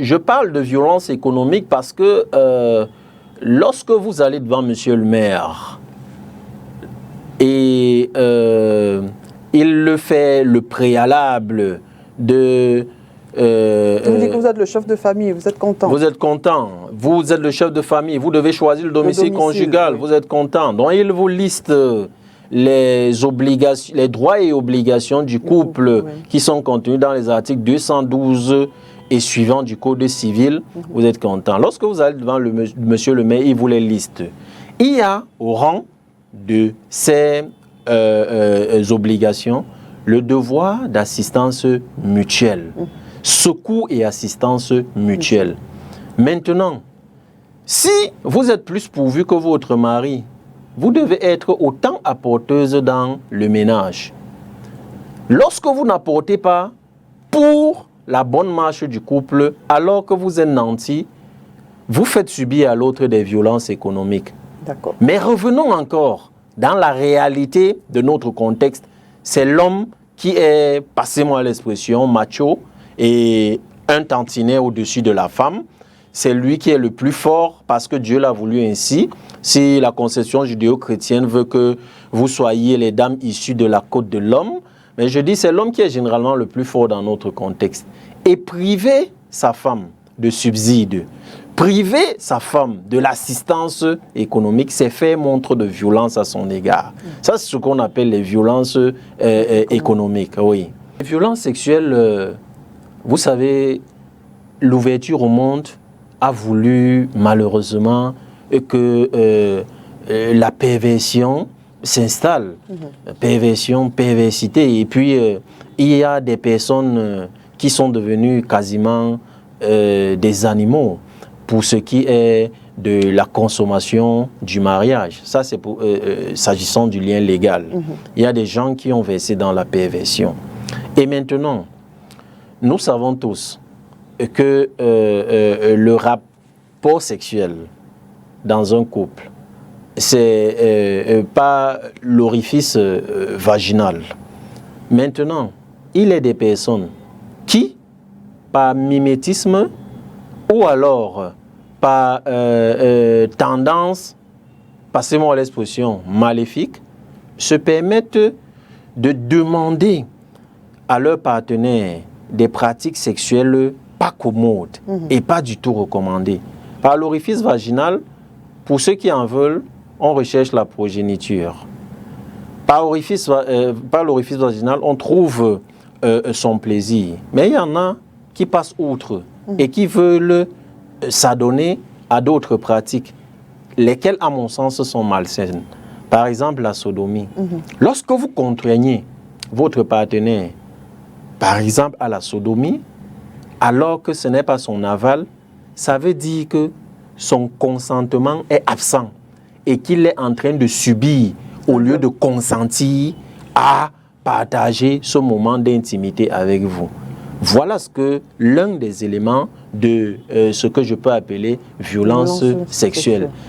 Je parle de violence économique parce que lorsque vous allez devant monsieur le maire et il le fait le préalable de... vous dites que vous êtes le chef de famille, vous êtes content. Vous êtes content, vous êtes le chef de famille, vous devez choisir le domicile conjugal, oui. Vous êtes content. Donc il vous liste les obligations, les droits et obligations du couple oui. Qui sont contenus dans les articles 212 et suivants du Code civil, vous êtes content. Lorsque vous allez devant monsieur le maire, il vous les liste. Il y a au rang de ces obligations le devoir d'assistance mutuelle, secours et assistance mutuelle. Maintenant, si vous êtes plus pourvu que votre mari, vous devez être autant apporteuse dans le ménage. Lorsque vous n'apportez pas pour la bonne marche du couple, alors que vous êtes nanti, vous faites subir à l'autre des violences économiques. D'accord. Mais revenons encore dans la réalité de notre contexte. C'est l'homme qui est, passez-moi l'expression, macho et un tantinet au-dessus de la femme. C'est lui qui est le plus fort parce que Dieu l'a voulu ainsi. Si la conception judéo-chrétienne veut que vous soyez les dames issues de la côte de l'homme, mais je dis c'est l'homme qui est généralement le plus fort dans notre contexte. Et priver sa femme de subsides, priver sa femme de l'assistance économique, c'est faire montre de violence à son égard. Ça, c'est ce qu'on appelle les violences économiques. Oui. Les violences sexuelles, vous savez, l'ouverture au monde a voulu malheureusement que la perversion s'installe. Perversion, perversité. Et puis, il y a des personnes qui sont devenues quasiment des animaux pour ce qui est de la consommation du mariage. Ça, c'est pour s'agissant du lien légal. Il y a des gens qui ont versé dans la perversion. Et maintenant, nous savons tous que le rapport sexuel dans un couple, c'est pas l'orifice vaginal. Maintenant, il y a des personnes qui, par mimétisme ou alors par tendance, passez-moi l'expression, maléfique, se permettent de demander à leur partenaire des pratiques sexuelles pas commodes et pas du tout recommandées. Par l'orifice vaginal, pour ceux qui en veulent, on recherche la progéniture. Par l'orifice vaginal, on trouve son plaisir. Mais il y en a qui passent outre et qui veulent s'adonner à d'autres pratiques, lesquelles, à mon sens, sont malsaines. Par exemple, la sodomie. Lorsque vous contraignez votre partenaire, par exemple, à la sodomie, alors que ce n'est pas son aval, ça veut dire que son consentement est absent et qu'il est en train de subir au lieu de consentir à partager ce moment d'intimité avec vous. Voilà ce que l'un des éléments de ce que je peux appeler violence sexuelle.